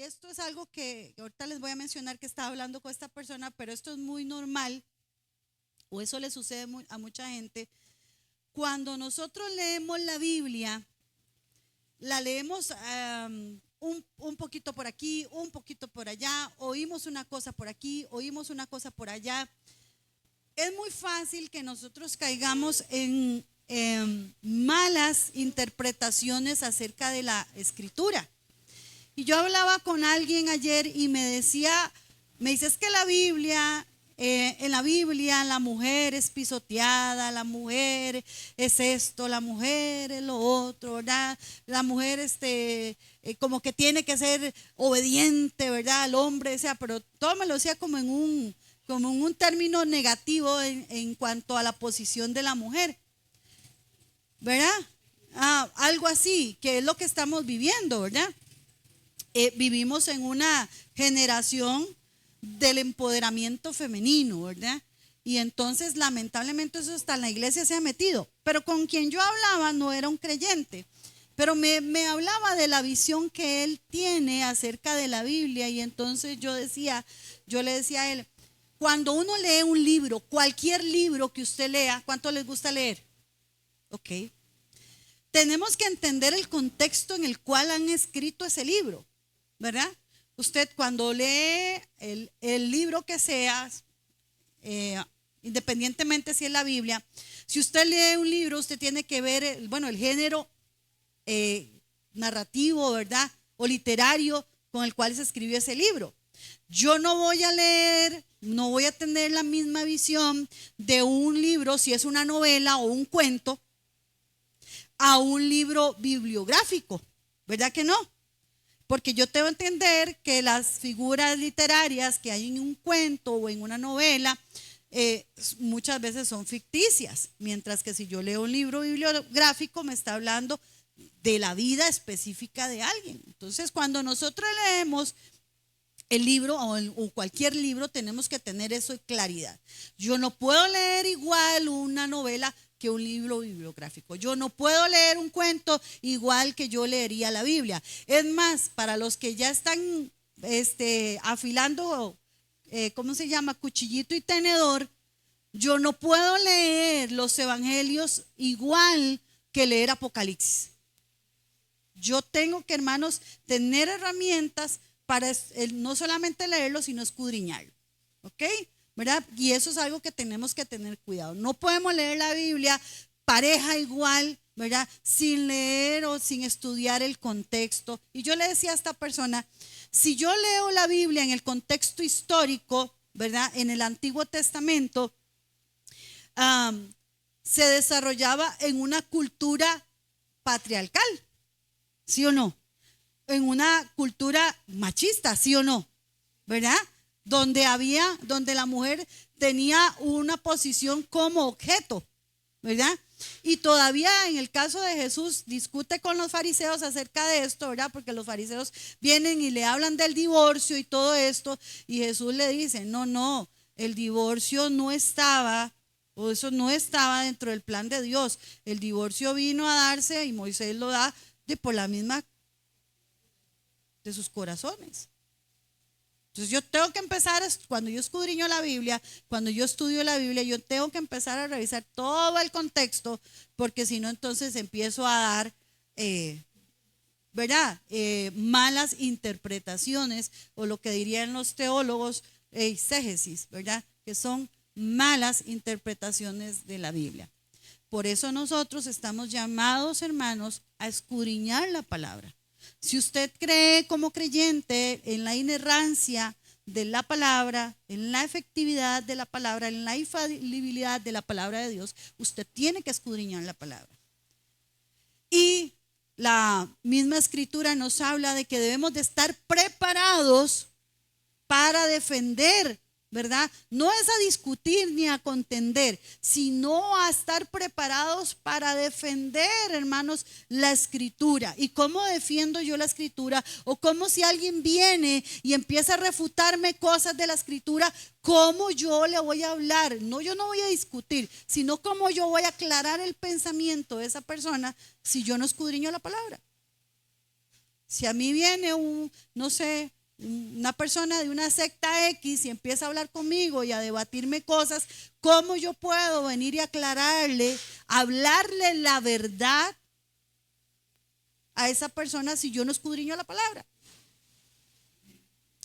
esto es algo que ahorita les voy a mencionar que estaba hablando con esta persona, pero esto es muy normal, o eso le sucede a mucha gente. Cuando nosotros leemos la Biblia, la leemos un poquito por aquí, un poquito por allá, oímos una cosa por aquí, oímos una cosa por allá. Es muy fácil que nosotros caigamos en malas interpretaciones acerca de la escritura. Y yo hablaba con alguien ayer y me dice, es que la Biblia, en la Biblia la mujer es pisoteada, la mujer es esto, la mujer es lo otro, ¿verdad? La mujer como que tiene que ser obediente, ¿verdad? Al hombre, o sea, pero todo me lo decía como en un término negativo en cuanto a la posición de la mujer, ¿verdad? Algo así, que es lo que estamos viviendo, ¿verdad? Vivimos en una generación del empoderamiento femenino, ¿verdad? Y entonces lamentablemente eso hasta en la iglesia se ha metido. Pero con quien yo hablaba no era un creyente, pero me hablaba de la visión que él tiene acerca de la Biblia. Y entonces yo le decía a él, cuando uno lee un libro, cualquier libro que usted lea, ¿cuánto les gusta leer? Ok. Tenemos que entender el contexto en el cual han escrito ese libro, ¿verdad? Usted cuando lee el libro que sea, independientemente si es la Biblia, si usted lee un libro, usted tiene que ver, el género narrativo, ¿verdad? O literario con el cual se escribió ese libro. Yo no voy a leer, no voy a tener la misma visión de un libro, si es una novela o un cuento, a un libro bibliográfico, ¿verdad que no? Porque yo tengo que entender que las figuras literarias que hay en un cuento o en una novela muchas veces son ficticias, mientras que si yo leo un libro bibliográfico me está hablando de la vida específica de alguien. Entonces, cuando nosotros leemos el libro o cualquier libro, tenemos que tener eso en claridad. Yo no puedo leer igual una novela que un libro bibliográfico. Yo no puedo leer un cuento igual que yo leería la Biblia. Es más, para los que ya están afilando, ¿cómo se llama? Cuchillito y tenedor, yo no puedo leer los evangelios igual que leer Apocalipsis. Yo tengo que, hermanos, tener herramientas para no solamente leerlo, sino escudriñarlo. ¿Ok? ¿Verdad? Y eso es algo que tenemos que tener cuidado. No podemos leer la Biblia pareja igual, ¿verdad? Sin leer o sin estudiar el contexto. Y yo le decía a esta persona, si yo leo la Biblia en el contexto histórico, ¿verdad? En el Antiguo Testamento, se desarrollaba en una cultura patriarcal, ¿sí o no? En una cultura machista, ¿sí o no? ¿Verdad? Donde la mujer tenía una posición como objeto, ¿verdad? Y todavía en el caso de Jesús discute con los fariseos acerca de esto, ¿verdad? Porque los fariseos vienen y le hablan del divorcio y todo esto, y Jesús le dice, no, el divorcio no estaba, o eso no estaba dentro del plan de Dios. El divorcio vino a darse y Moisés lo da por la misma de sus corazones. Entonces yo tengo que empezar, cuando yo escudriño la Biblia, cuando yo estudio la Biblia, yo tengo que empezar a revisar todo el contexto, porque si no, entonces empiezo a dar, ¿verdad? Malas interpretaciones, o lo que dirían los teólogos, exégesis, ¿verdad? Que son malas interpretaciones de la Biblia. Por eso nosotros estamos llamados, hermanos, a escudriñar la palabra. Si usted cree como creyente en la inerrancia de la palabra, en la efectividad de la palabra, en la infalibilidad de la palabra de Dios, usted tiene que escudriñar la palabra. Y la misma escritura nos habla de que debemos de estar preparados para defender, ¿verdad? No es a discutir ni a contender, sino a estar preparados para defender, hermanos, la escritura. ¿Y cómo defiendo yo la escritura? O cómo, si alguien viene y empieza a refutarme cosas de la escritura, ¿cómo yo le voy a hablar? No, yo no voy a discutir, sino cómo yo voy a aclarar el pensamiento de esa persona si yo no escudriño la palabra. Si a mí viene no sé, una persona de una secta X y empieza a hablar conmigo y a debatirme cosas, ¿cómo yo puedo venir y aclararle, hablarle la verdad a esa persona si yo no escudriño la palabra?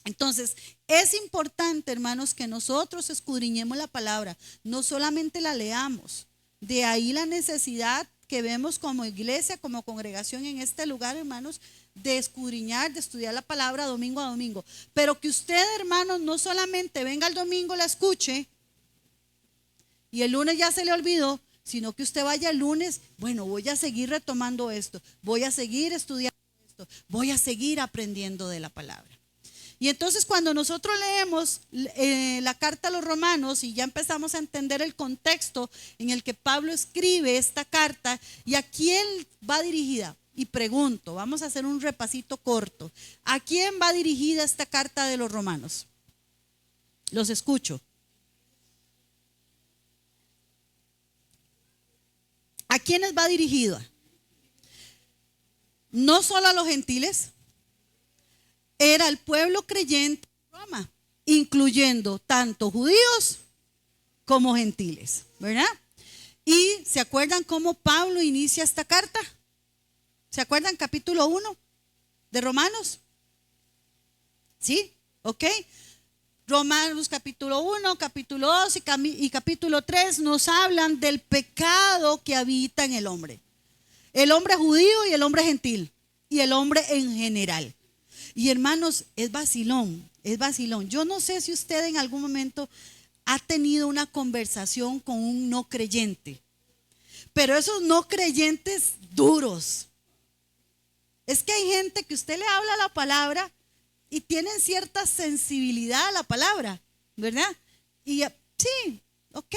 Entonces, es importante, hermanos, que nosotros escudriñemos la palabra, no solamente la leamos. De ahí la necesidad que vemos como iglesia, como congregación en este lugar, hermanos, de escudriñar, de estudiar la palabra domingo a domingo. Pero que usted, hermanos, no solamente venga el domingo, la escuche y el lunes ya se le olvidó, sino que usted vaya el lunes, bueno, voy a seguir retomando esto, voy a seguir estudiando esto, voy a seguir aprendiendo de la palabra. Y entonces cuando nosotros leemos la carta a los romanos y ya empezamos a entender el contexto en el que Pablo escribe esta carta y a quién va dirigida, y pregunto, vamos a hacer un repasito corto, ¿a quién va dirigida esta carta de los romanos? Los escucho. ¿A quiénes va dirigida? No solo a los gentiles. Era el pueblo creyente de Roma, incluyendo tanto judíos como gentiles, ¿verdad? Y ¿se acuerdan cómo Pablo inicia esta carta? ¿Se acuerdan? Capítulo 1 de Romanos. ¿Sí? ¿Ok? Romanos capítulo 1, capítulo 2 y capítulo 3 nos hablan del pecado que habita en el hombre judío y el hombre gentil y el hombre en general. Y hermanos, es vacilón. Yo no sé si usted en algún momento ha tenido una conversación con un no creyente, pero esos no creyentes duros. Es que hay gente que usted le habla la palabra y tienen cierta sensibilidad a la palabra, ¿verdad? Y sí, ok,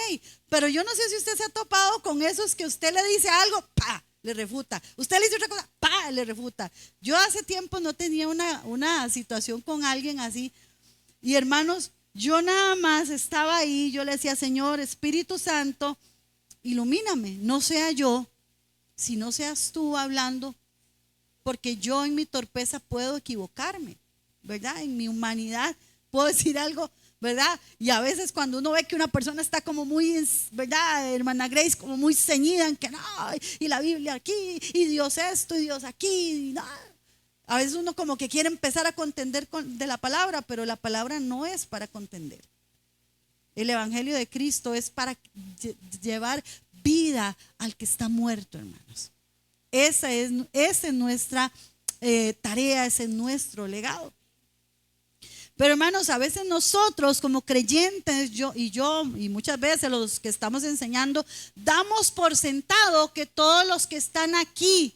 pero yo no sé si usted se ha topado con esos que usted le dice algo, ¡pa!, le refuta. Usted le dice otra cosa, ¡pa!, le refuta. Yo hace tiempo no tenía una situación con alguien así. Y hermanos, yo nada más estaba ahí, yo le decía, Señor, Espíritu Santo, ilumíname, no sea yo, si no seas tú hablando, porque yo en mi torpeza puedo equivocarme, ¿verdad? En mi humanidad puedo decir algo, ¿verdad? Y a veces cuando uno ve que una persona está como muy, ¿verdad? Hermana Grace, como muy ceñida en que no, y la Biblia aquí, y Dios esto, y Dios aquí, y no. A veces uno como que quiere empezar a contender de la palabra, pero la palabra no es para contender. El Evangelio de Cristo es para llevar vida al que está muerto, hermanos. Esa es nuestra tarea, ese es nuestro legado. Pero hermanos, a veces nosotros como creyentes, yo y muchas veces los que estamos enseñando, damos por sentado que todos los que están aquí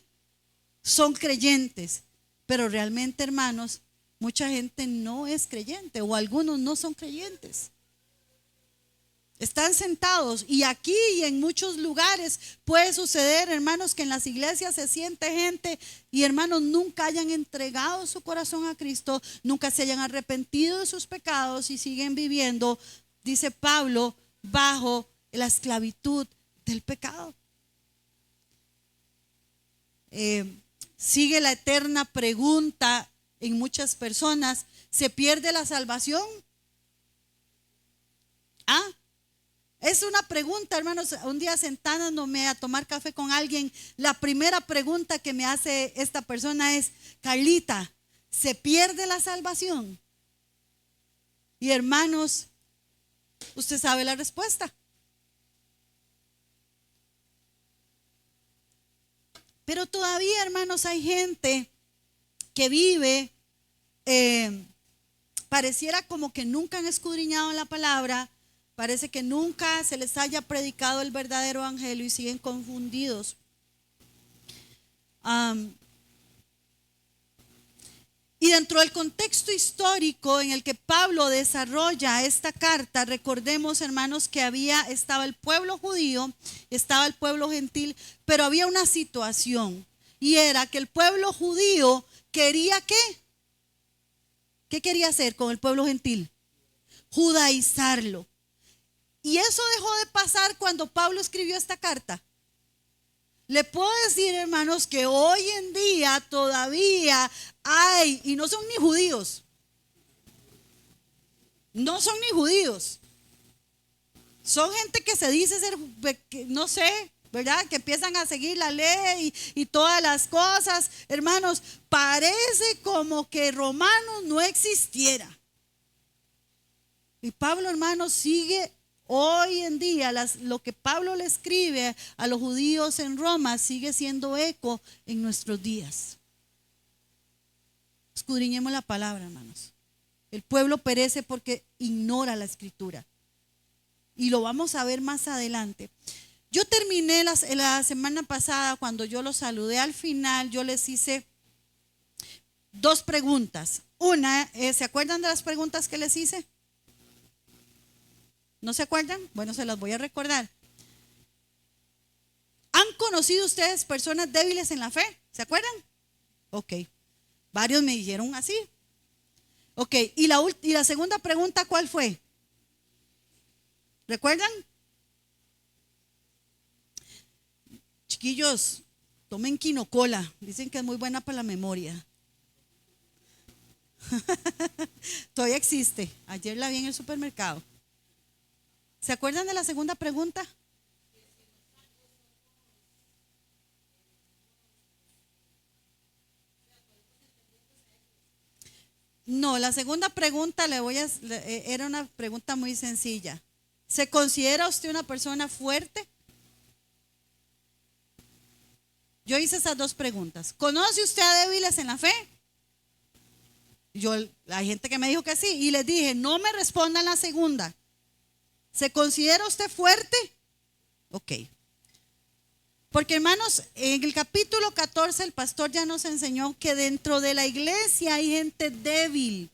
son creyentes. Pero realmente, hermanos, mucha gente no es creyente o algunos no son creyentes. Están sentados y aquí y en muchos lugares puede suceder, hermanos, que en las iglesias se siente gente y hermanos nunca hayan entregado su corazón a Cristo, nunca se hayan arrepentido de sus pecados y siguen viviendo, dice Pablo, bajo la esclavitud del pecado. Sigue la eterna pregunta en muchas personas, ¿se pierde la salvación? Es una pregunta, hermanos. Un día sentándome a tomar café con alguien, la primera pregunta que me hace esta persona es, Carlita, ¿se pierde la salvación? Y hermanos, usted sabe la respuesta. Pero todavía, hermanos, hay gente que vive, pareciera como que nunca han escudriñado la palabra. Parece que nunca se les haya predicado el verdadero evangelio y siguen confundidos. Y dentro del contexto histórico en el que Pablo desarrolla esta carta, recordemos, hermanos, que estaba el pueblo judío, estaba el pueblo gentil, pero había una situación y era que el pueblo judío quería ¿qué? ¿Qué quería hacer con el pueblo gentil? Judaizarlo. Y eso dejó de pasar cuando Pablo escribió esta carta. Le puedo decir, hermanos, que hoy en día todavía Ay, y no son ni judíos. No son ni judíos. Son gente que se dice ser, no sé, ¿verdad? Que empiezan a seguir la ley y todas las cosas. Hermanos, parece como que Romanos no existiera. Y Pablo, hermanos, sigue hoy en día, lo que Pablo le escribe a los judíos en Roma sigue siendo eco en nuestros días. Escudriñemos la palabra, hermanos. El pueblo perece porque ignora la escritura. Y lo vamos a ver más adelante. Yo terminé la semana pasada, cuando yo los saludé al final, yo les hice 2 preguntas. Una, ¿se acuerdan de las preguntas que les hice? ¿No se acuerdan? Bueno, se las voy a recordar. ¿Han conocido ustedes personas débiles en la fe? ¿Se acuerdan? Ok. Varios me dijeron así. Ok. ¿Y la segunda pregunta cuál fue? ¿Recuerdan? Chiquillos, tomen quinocola. Dicen que es muy buena para la memoria. Todavía existe. Ayer la vi en el supermercado. ¿Se acuerdan de la segunda pregunta? No, la segunda pregunta era una pregunta muy sencilla. ¿Se considera usted una persona fuerte? Yo hice esas 2 preguntas. ¿Conoce usted a débiles en la fe? Hay gente que me dijo que sí y les dije, no me respondan la segunda. ¿Se considera usted fuerte? Ok. Porque, hermanos, en el capítulo 14 el pastor ya nos enseñó que dentro de la iglesia hay gente débil.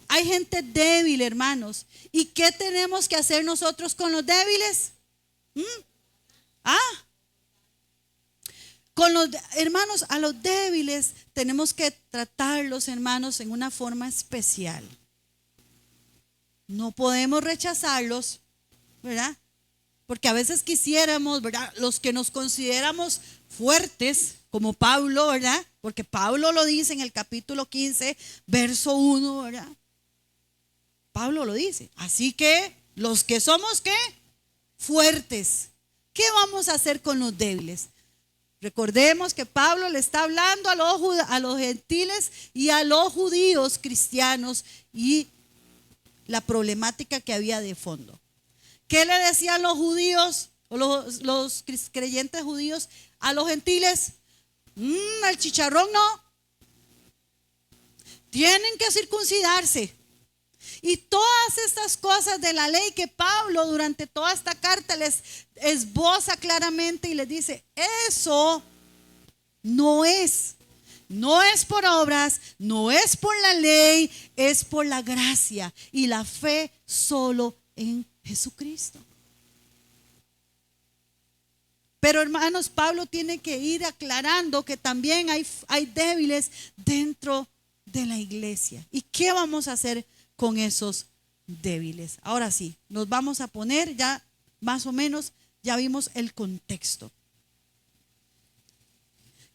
Hay gente débil, hermanos. ¿Y qué tenemos que hacer nosotros con los débiles? Con los hermanos, a los débiles tenemos que tratarlos, hermanos, en una forma especial. No podemos rechazarlos, ¿verdad? Porque a veces quisiéramos, ¿verdad? Los que nos consideramos fuertes, como Pablo, ¿verdad? Porque Pablo lo dice en el capítulo 15, verso 1, ¿verdad? Pablo lo dice. Así que los que somos, ¿qué? Fuertes. ¿Qué vamos a hacer con los débiles? Recordemos que Pablo le está hablando a los gentiles y a los judíos cristianos y la problemática que había de fondo. ¿Qué le decían los judíos o los creyentes judíos a los gentiles? El chicharrón no. Tienen que circuncidarse. Y todas estas cosas de la ley que Pablo durante toda esta carta les esboza claramente y les dice, eso no es por obras, no es por la ley, es por la gracia y la fe solo en Jesucristo. Pero, hermanos, Pablo tiene que ir aclarando que también hay débiles dentro de la iglesia. ¿Y qué vamos a hacer con esos débiles? Ahora sí, nos vamos a poner ya más o menos, ya vimos el contexto.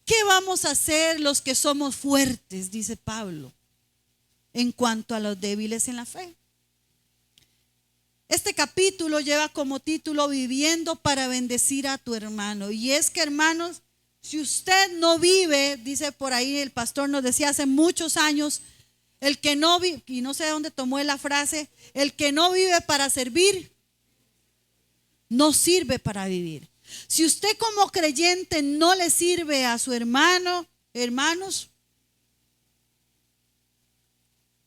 ¿Qué vamos a hacer los que somos fuertes? Dice Pablo, en cuanto a los débiles en la fe. Este capítulo lleva como título Viviendo para bendecir a tu hermano. Y es que, hermanos, si usted no vive, dice por ahí el pastor nos decía hace muchos años, el que no vive, y no sé de dónde tomó la frase, el que no vive para servir, no sirve para vivir. Si usted como creyente no le sirve a su hermano, hermanos,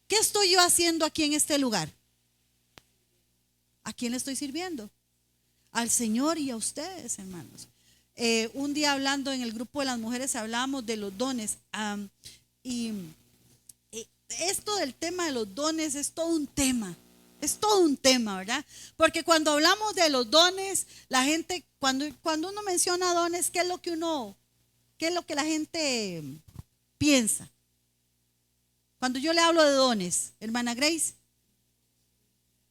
¿qué estoy yo haciendo aquí en este lugar? ¿A quién le estoy sirviendo? Al Señor y a ustedes, hermanos. Un día hablando en el grupo de las mujeres hablábamos de los dones. Y esto del tema de los dones es todo un tema. Es todo un tema, ¿verdad? Porque cuando hablamos de los dones, la gente, cuando uno menciona dones, ¿qué es lo que la gente piensa? Cuando yo le hablo de dones, hermana Grace,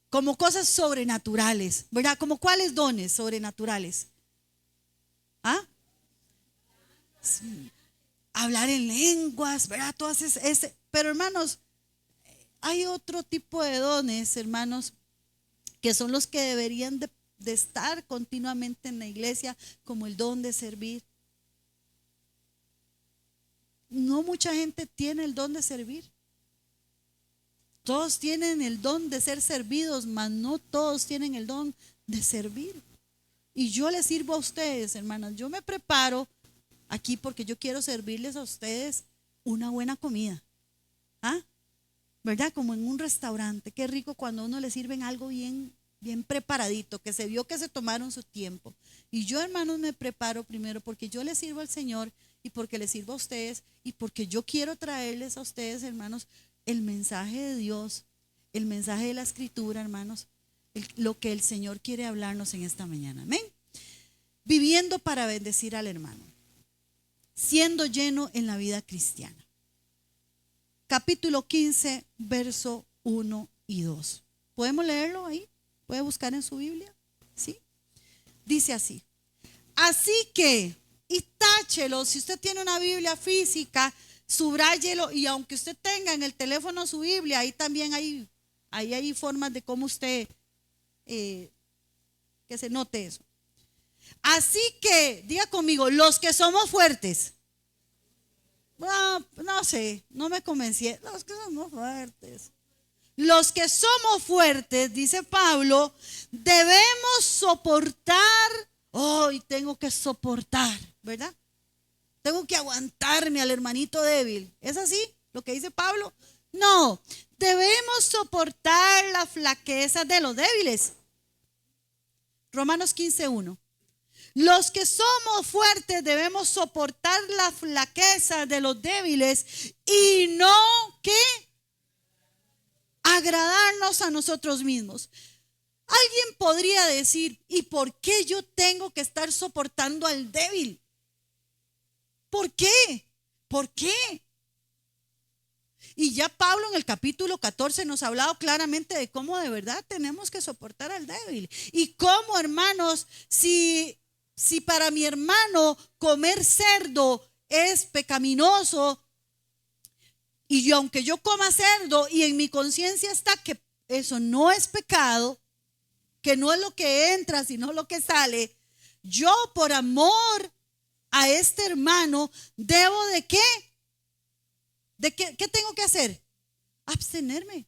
como cosas sobrenaturales, ¿verdad? ¿Como cuáles dones sobrenaturales? ¿Ah? Sí. hablar en lenguas, ¿verdad? Pero hermanos, hay otro tipo de dones, hermanos, que son los que deberían de estar continuamente en la iglesia, como el don de servir. No mucha gente tiene el don de servir. Todos tienen el don de ser servidos, mas no todos tienen el don de servir. Y yo les sirvo a ustedes, hermanas. Yo me preparo aquí porque yo quiero servirles a ustedes una buena comida. ¿Ah? ¿Verdad? Como en un restaurante. Qué rico cuando a uno le sirven algo bien, bien preparadito, que se vio que se tomaron su tiempo. Y yo, hermanos, me preparo primero porque yo les sirvo al Señor y porque les sirvo a ustedes y porque yo quiero traerles a ustedes, hermanos, el mensaje de Dios, el mensaje de la Escritura, hermanos, lo que el Señor quiere hablarnos en esta mañana. Amén. Viviendo para bendecir al hermano, siendo lleno en la vida cristiana. Capítulo 15, verso 1 y 2. ¿Podemos leerlo ahí? ¿Puede buscar en su Biblia? ¿Sí? Dice así. Así que, y táchelo, si usted tiene una Biblia física, subráyelo, y aunque usted tenga en el teléfono su Biblia, ahí también hay formas de cómo usted, que se note eso. Así que, diga conmigo, los que somos fuertes. No sé, no me convencí. Los que somos fuertes. Los que somos fuertes, dice Pablo, debemos soportar. Hoy tengo que soportar, ¿verdad? Tengo que aguantarme al hermanito débil. ¿Es así lo que dice Pablo? No, debemos soportar la flaqueza de los débiles. Romanos 15:1. Los que somos fuertes debemos soportar la flaqueza de los débiles y no, ¿qué? Agradarnos a nosotros mismos. Alguien podría decir, ¿y por qué yo tengo que estar soportando al débil? ¿Por qué? ¿Por qué? Y ya Pablo en el capítulo 14 nos ha hablado claramente de cómo de verdad tenemos que soportar al débil. Y cómo, hermanos, si para mi hermano comer cerdo es pecaminoso, y yo, aunque yo coma cerdo y en mi conciencia está que eso no es pecado, que no es lo que entra sino lo que sale, yo por amor a este hermano debo de ¿qué? ¿Qué tengo que hacer? Abstenerme.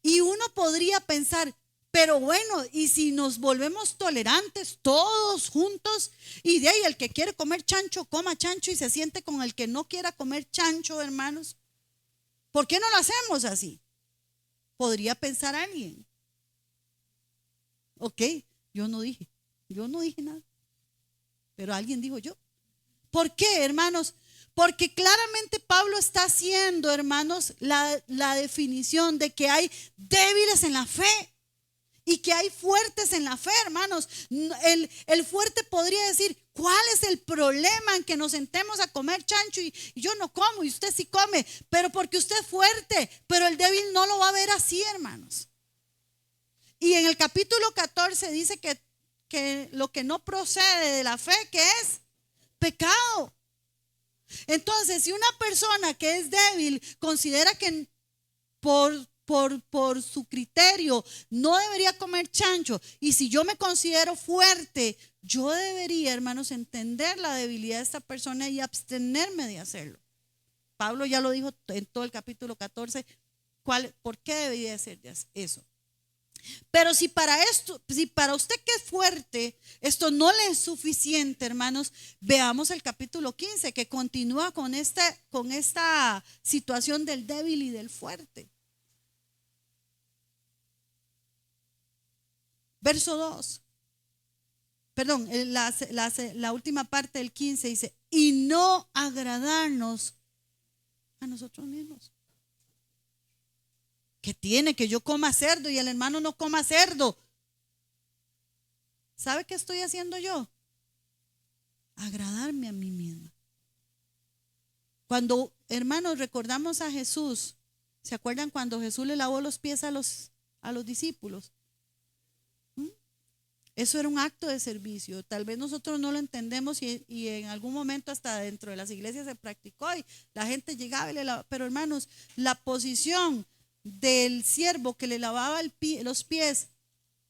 Y uno podría pensar, pero bueno, ¿y si nos volvemos tolerantes todos juntos? Y de ahí el que quiere comer chancho, coma chancho, y se siente con el que no quiera comer chancho, hermanos. ¿Por qué no lo hacemos así? Podría pensar alguien. Ok, yo no dije nada. Pero alguien dijo yo. ¿Por qué, hermanos? Porque claramente Pablo está haciendo, hermanos, la definición de que hay débiles en la fe y que hay fuertes en la fe, hermanos. El fuerte podría decir, ¿cuál es el problema en que nos sentemos a comer chancho y yo no como y usted sí come? Pero porque usted es fuerte, pero el débil no lo va a ver así, hermanos. Y en el capítulo 14 dice que lo que no procede de la fe, ¿qué es? Pecado. Entonces, si una persona que es débil considera que por su criterio no debería comer chancho, y si yo me considero fuerte, yo debería, hermanos, entender la debilidad de esta persona y abstenerme de hacerlo. Pablo ya lo dijo en todo el capítulo 14, ¿por qué debería ser eso? Pero si para usted que es fuerte, esto no le es suficiente, hermanos, veamos el capítulo 15 que continúa con esta situación del débil y del fuerte. Verso 2. Perdón, la última parte del 15 dice, y no agradarnos a nosotros mismos. ¿Qué tiene que yo coma cerdo y el hermano no coma cerdo? ¿Sabe qué estoy haciendo yo? Agradarme a mí misma. Cuando, hermanos, recordamos a Jesús, ¿se acuerdan cuando Jesús le lavó los pies a los discípulos? Eso era un acto de servicio. Tal vez nosotros no lo entendemos y en algún momento hasta dentro de las iglesias se practicó y la gente llegaba y le lavaba. Pero hermanos, la posición del siervo que le lavaba los pies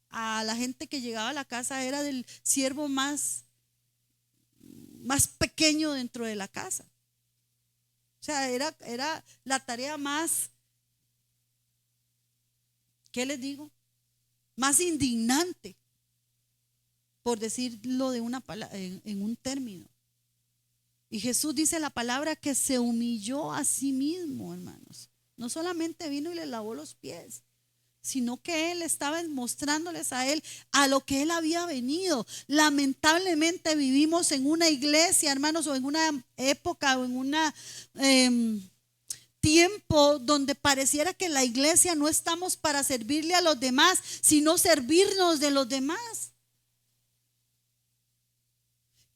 a la gente que llegaba a la casa era del siervo más pequeño dentro de la casa. O sea, era la tarea más, ¿qué les digo? Más indignante, por decirlo de una palabra, en un término. Y Jesús dice la palabra que se humilló a sí mismo, hermanos. No solamente vino y le lavó los pies, sino que Él estaba mostrándoles a Él a lo que Él había venido. Lamentablemente vivimos en una iglesia, hermanos, o en una época o en una tiempo donde pareciera que en la iglesia no estamos para servirle a los demás, sino servirnos de los demás.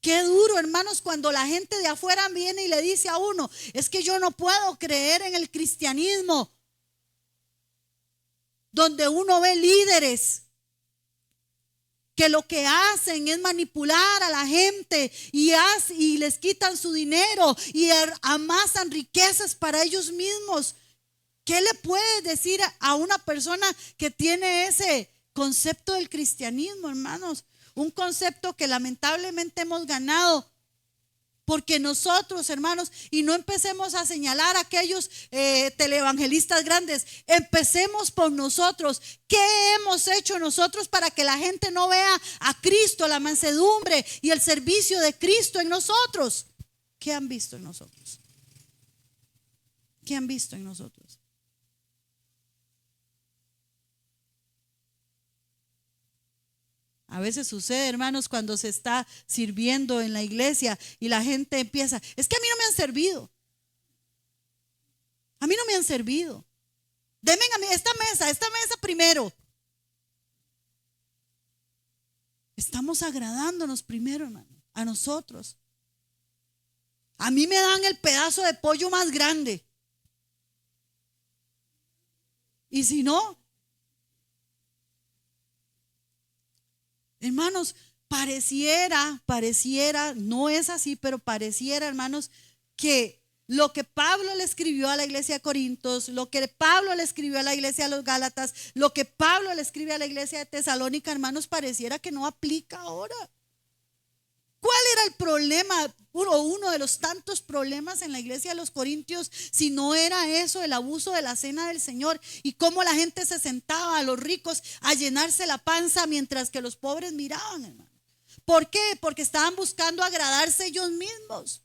Qué duro, hermanos, cuando la gente de afuera viene y le dice a uno, es que yo no puedo creer en el cristianismo, donde uno ve líderes que lo que hacen es manipular a la gente y les quitan su dinero y amasan riquezas para ellos mismos. ¿Qué le puedes decir a una persona que tiene ese concepto del cristianismo, hermanos? Un concepto que lamentablemente hemos ganado porque nosotros, hermanos, y no empecemos a señalar a aquellos televangelistas grandes, empecemos por nosotros. ¿Qué hemos hecho nosotros para que la gente no vea a Cristo, la mansedumbre y el servicio de Cristo en nosotros? ¿Qué han visto en nosotros? ¿Qué han visto en nosotros? A veces sucede, hermanos, cuando se está sirviendo en la iglesia y la gente empieza, es que a mí no me han servido. A mí no me han servido. Denme a mí esta mesa primero. Estamos agradándonos primero, hermano, a nosotros. A mí me dan el pedazo de pollo más grande. Y si no, hermanos, pareciera, no es así, pero pareciera, hermanos, que lo que Pablo le escribió a la iglesia de Corintios, lo que Pablo le escribió a la iglesia de los Gálatas, lo que Pablo le escribe a la iglesia de Tesalónica, hermanos, pareciera que no aplica ahora. ¿Cuál era el problema, uno de los tantos problemas en la iglesia de los Corintios, si no era eso, el abuso de la cena del Señor y cómo la gente se sentaba, a los ricos, a llenarse la panza mientras que los pobres miraban, hermano? ¿Por qué? Porque estaban buscando agradarse ellos mismos.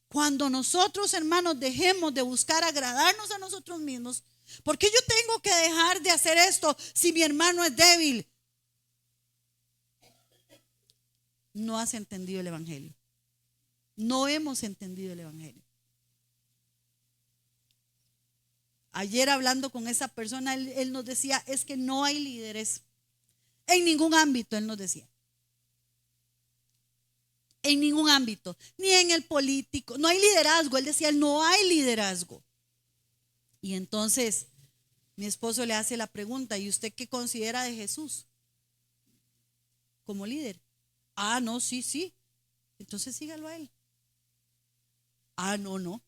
Cuando nosotros, hermanos, dejemos de buscar agradarnos a nosotros mismos, ¿por qué yo tengo que dejar de hacer esto si mi hermano es débil? No has entendido el evangelio. No hemos entendido el evangelio. Ayer hablando con esa persona, él nos decía, es que no hay líderes en ningún ámbito, él nos decía. En ningún ámbito, ni en el político, no hay liderazgo. Él decía, no hay liderazgo. Y entonces mi esposo le hace la pregunta, ¿y usted qué considera de Jesús como líder? Ah, no, sí. Entonces sígalo a él. Ah, no.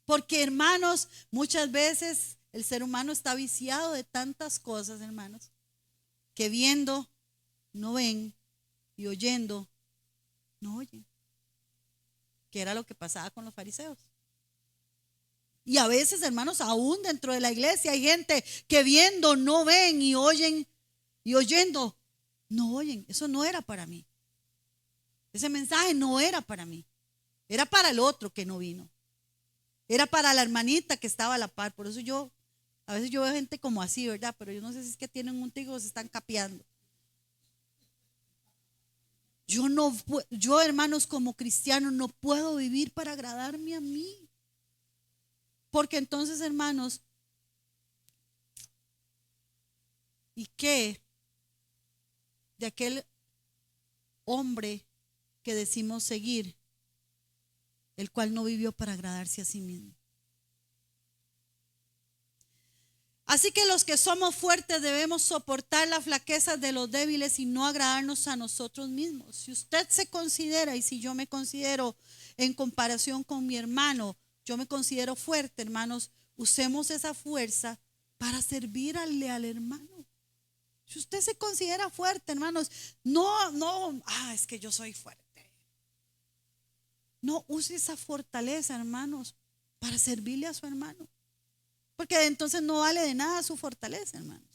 Porque, hermanos, muchas veces el ser humano está viciado de tantas cosas, hermanos, que viendo no ven y oyendo no oyen. Que era lo que pasaba con los fariseos. Y a veces, hermanos, aún dentro de la iglesia hay gente que viendo no ven y oyen y oyendo no oyen. Eso no era para mí. Ese mensaje no era para mí. Era para el otro que no vino. Era para la hermanita que estaba a la par. Por eso a veces yo veo gente como así, ¿verdad? Pero yo no sé si es que tienen un tigre o se están capeando. Yo, hermanos, como cristiano no puedo vivir para agradarme a mí. Porque entonces, hermanos, ¿y qué de aquel hombre que decimos seguir, el cual no vivió para agradarse a sí mismo? Así que los que somos fuertes debemos soportar las flaquezas de los débiles y no agradarnos a nosotros mismos. Si usted se considera y si yo me considero en comparación con mi hermano, yo me considero fuerte, hermanos, usemos esa fuerza para servirle al hermano. Si usted se considera fuerte, hermanos, es que yo soy fuerte. No use esa fortaleza, hermanos, para servirle a su hermano. Porque entonces no vale de nada su fortaleza, hermanos.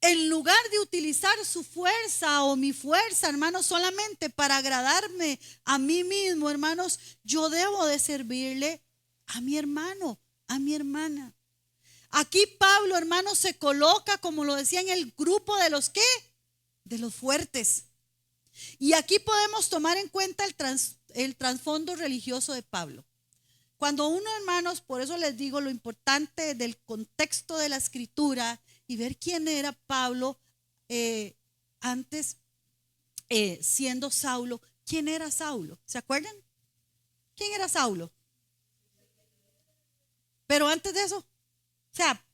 En lugar de utilizar su fuerza o mi fuerza, hermanos, solamente para agradarme a mí mismo, hermanos, yo debo de servirle a mi hermano, a mi hermana. Aquí Pablo, hermanos, se coloca, como lo decía, en el grupo de los ¿qué? De los fuertes. Y aquí podemos tomar en cuenta el trasfondo religioso de Pablo. Cuando uno, hermanos, por eso les digo lo importante del contexto de la escritura y ver quién era Pablo antes siendo Saulo. ¿Quién era Saulo? ¿Se acuerdan? ¿Quién era Saulo? Pero antes de eso, o sea,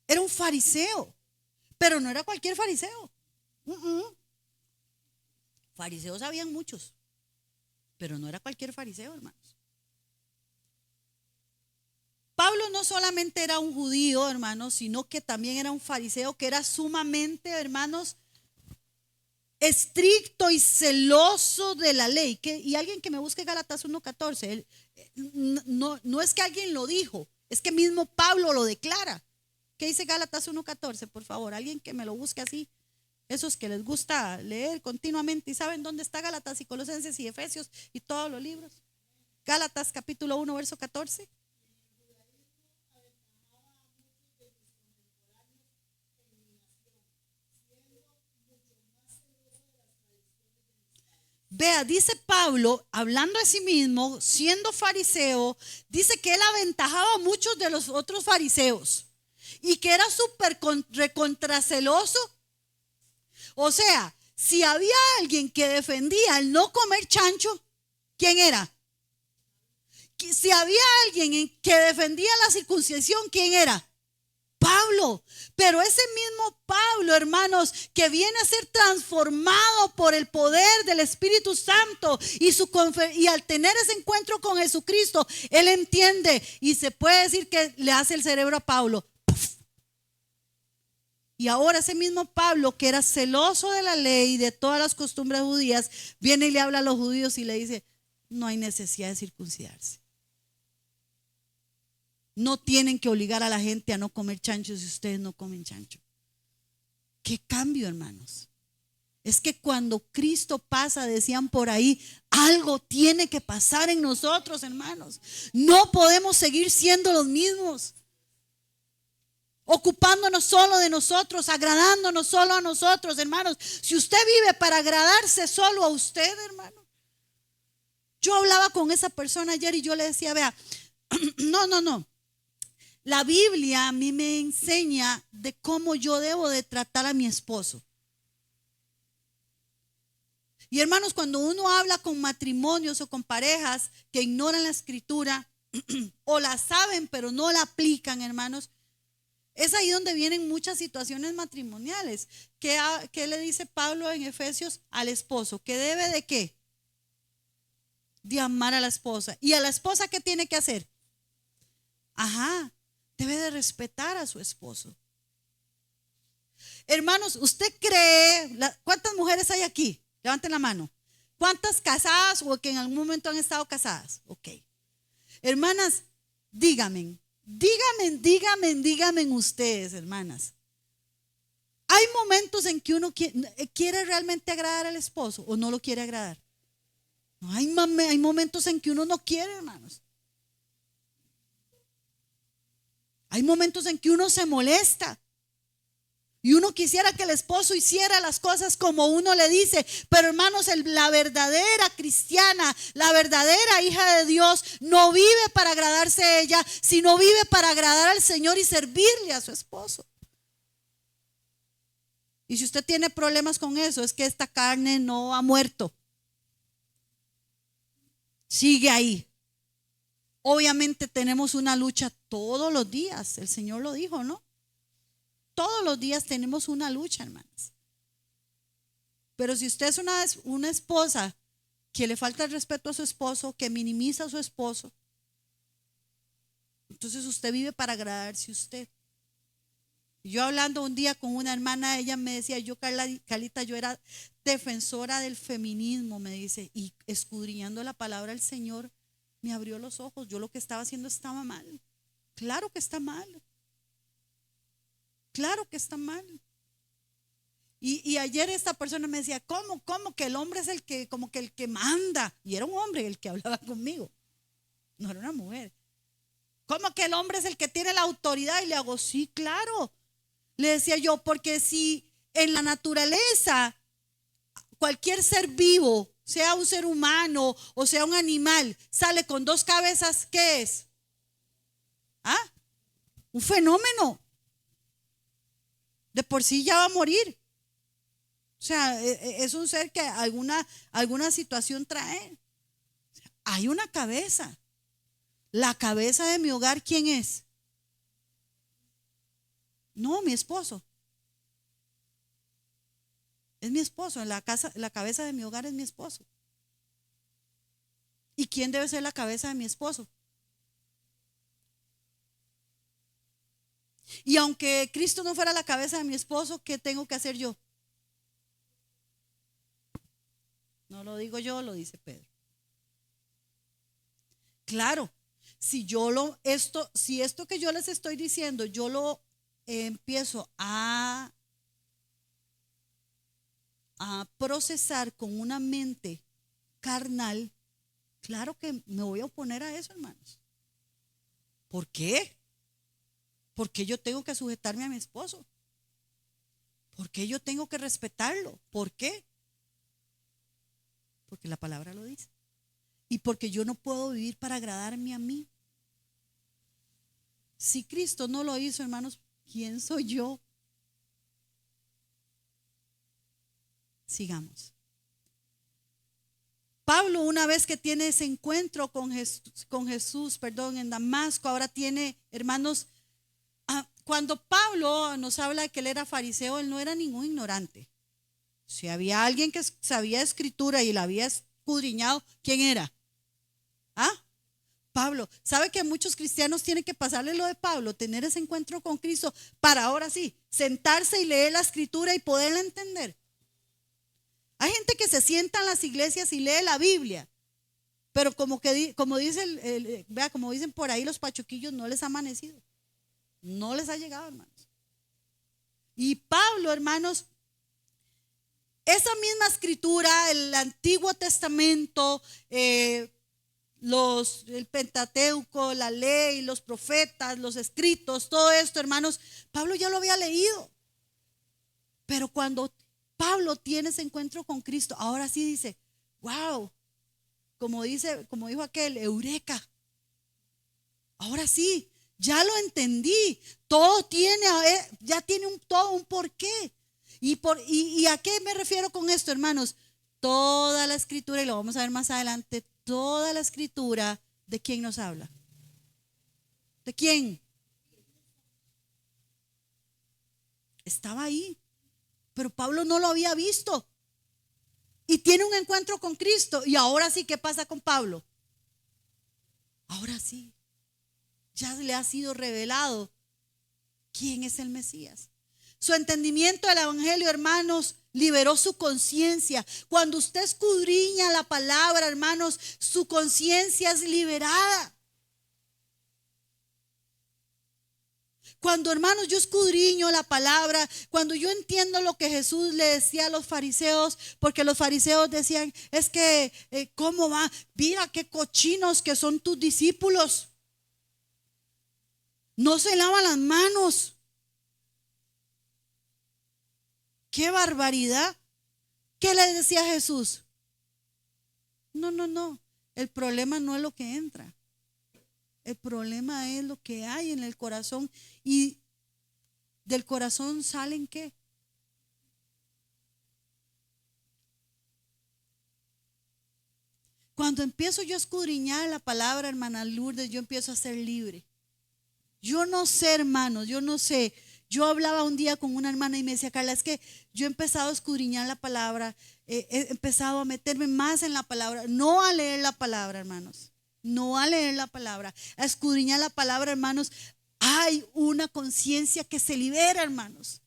era un fariseo, pero no era cualquier fariseo. Fariseos habían muchos, pero no era cualquier fariseo, hermanos. Pablo no solamente era un judío, hermanos, sino que también era un fariseo que era sumamente, hermanos, estricto y celoso de la ley. Y alguien que me busque Gálatas 1:14, no es que alguien lo dijo, es que mismo Pablo lo declara. ¿Qué dice Gálatas 1:14? Por favor, alguien que me lo busque así. Esos que les gusta leer continuamente y saben dónde está Gálatas y Colosenses y Efesios y todos los libros. Gálatas capítulo 1, verso 14. Vea, dice Pablo, hablando de sí mismo, siendo fariseo, dice que él aventajaba a muchos de los otros fariseos y que era súper recontraceloso. O sea, si había alguien que defendía el no comer chancho, ¿quién era? Si había alguien que defendía la circuncisión, ¿quién era? Pablo. Pero ese mismo Pablo, hermanos, que viene a ser transformado por el poder del Espíritu Santo y al tener ese encuentro con Jesucristo, él entiende y se puede decir que le hace el cerebro a Pablo. Y ahora ese mismo Pablo, que era celoso de la ley y de todas las costumbres judías, viene y le habla a los judíos y le dice: no hay necesidad de circuncidarse. No tienen que obligar a la gente a no comer chancho si ustedes no comen chancho. ¿Qué cambio, hermanos? Es que cuando Cristo pasa, decían por ahí, algo tiene que pasar en nosotros, hermanos. No podemos seguir siendo los mismos, ocupándonos solo de nosotros, agradándonos solo a nosotros, hermanos. Si usted vive para agradarse solo a usted, hermano. Yo hablaba con esa persona ayer y yo le decía: vea, no. La Biblia a mí me enseña de cómo yo debo de tratar a mi esposo. Y hermanos, cuando uno habla con matrimonios o con parejas que ignoran la escritura o la saben pero no la aplican, hermanos, es ahí donde vienen muchas situaciones matrimoniales. ¿Qué le dice Pablo en Efesios al esposo? ¿Que debe de qué? De amar a la esposa. ¿Y a la esposa qué tiene que hacer? Debe de respetar a su esposo. Hermanos, ¿usted cree? ¿Cuántas mujeres hay aquí? Levanten la mano. ¿Cuántas casadas o que en algún momento han estado casadas? Ok. Hermanas, díganme ustedes, hermanas. ¿Hay momentos en que uno quiere realmente agradar al esposo o no lo quiere agradar? No, hay momentos en que uno no quiere, hermanos. Hay momentos en que uno se molesta y uno quisiera que el esposo hiciera las cosas como uno le dice. Pero hermanos, la verdadera cristiana, la verdadera hija de Dios no vive para agradarse a ella, sino vive para agradar al Señor y servirle a su esposo. Y si usted tiene problemas con eso, es que esta carne no ha muerto. Sigue ahí. Obviamente tenemos una lucha todos los días, el Señor lo dijo, ¿no? Todos los días tenemos una lucha, hermanas. Pero si usted es una esposa que le falta el respeto a su esposo, que minimiza a su esposo, entonces usted vive para agradarse a usted. Yo hablando un día con una hermana, ella me decía, Carlita, yo era defensora del feminismo, me dice, y escudriñando la palabra del Señor, me abrió los ojos. Yo lo que estaba haciendo estaba mal. Claro que está mal. Claro que está mal. Y ayer esta persona me decía, ¿cómo que el hombre es el que, como que el que manda? Y era un hombre el que hablaba conmigo, no era una mujer. ¿Cómo que el hombre es el que tiene la autoridad? Y le hago, sí, claro. Le decía yo, porque si en la naturaleza cualquier ser vivo, sea un ser humano o sea un animal, sale con dos cabezas, ¿qué es? ¿Ah? Un fenómeno. De por sí ya va a morir. O sea, es un ser que alguna situación trae. Hay una cabeza. La cabeza de mi hogar, ¿quién es? No, mi esposo. Es mi esposo. La cabeza de mi hogar es mi esposo. ¿Y quién debe ser la cabeza de mi esposo? Y aunque Cristo no fuera la cabeza de mi esposo, ¿qué tengo que hacer yo? No lo digo yo, lo dice Pedro. Claro, si esto que yo les estoy diciendo, yo lo empiezo a procesar con una mente carnal, claro que me voy a oponer a eso, hermanos. ¿Por qué? Porque yo tengo que sujetarme a mi esposo. ¿Por qué yo tengo que respetarlo? ¿Por qué? Porque la palabra lo dice. Y porque yo no puedo vivir para agradarme a mí. Si Cristo no lo hizo, hermanos, ¿quién soy yo? Sigamos. Pablo, una vez que tiene ese encuentro con Jesús, en Damasco, ahora tiene, hermanos, cuando Pablo nos habla de que él era fariseo, él no era ningún ignorante. Si había alguien que sabía escritura y la había escudriñado, ¿quién era? Pablo. ¿Sabe que muchos cristianos tienen que pasarle lo de Pablo, tener ese encuentro con Cristo para ahora sí, sentarse y leer la escritura y poderla entender? Hay gente que se sienta en las iglesias y lee la Biblia, pero como dicen por ahí los pachoquillos, no les ha amanecido, no les ha llegado, hermanos. Y Pablo, hermanos, esa misma escritura, el Antiguo Testamento, el Pentateuco, la ley, los profetas, los escritos, todo esto, hermanos, Pablo ya lo había leído. Pero cuando Pablo tiene ese encuentro con Cristo, ahora sí dice, wow, como dijo aquel, eureka. Ahora sí, ya lo entendí. Todo ya tiene todo un porqué. ¿Y a qué me refiero con esto, hermanos? Toda la escritura, y lo vamos a ver más adelante, toda la escritura, ¿de quién nos habla? ¿De quién? Estaba ahí, pero Pablo no lo había visto. Y tiene un encuentro con Cristo. Y ahora sí, ¿qué pasa con Pablo? Ahora sí, ya le ha sido revelado quién es el Mesías. Su entendimiento del evangelio, hermanos, liberó su conciencia. Cuando usted escudriña la palabra, hermanos, su conciencia es liberada. Cuando, hermanos, yo escudriño la palabra, cuando yo entiendo lo que Jesús le decía a los fariseos, porque los fariseos decían, es que, ¿cómo va? Mira qué cochinos que son tus discípulos. No se lavan las manos. ¡Qué barbaridad! ¿Qué le decía Jesús? No. El problema no es lo que entra. El problema es lo que hay en el corazón. ¿Y del corazón salen qué? Cuando empiezo yo a escudriñar la palabra, hermana Lourdes, yo empiezo a ser libre. Yo no sé, hermanos, yo no sé. Yo hablaba un día con una hermana y me decía, Carla, es que yo he empezado a escudriñar la palabra, he empezado a meterme más en la palabra, no a leer la palabra, hermanos, no a leer la palabra, a escudriñar la palabra, hermanos. Hay una conciencia que se libera, hermanos.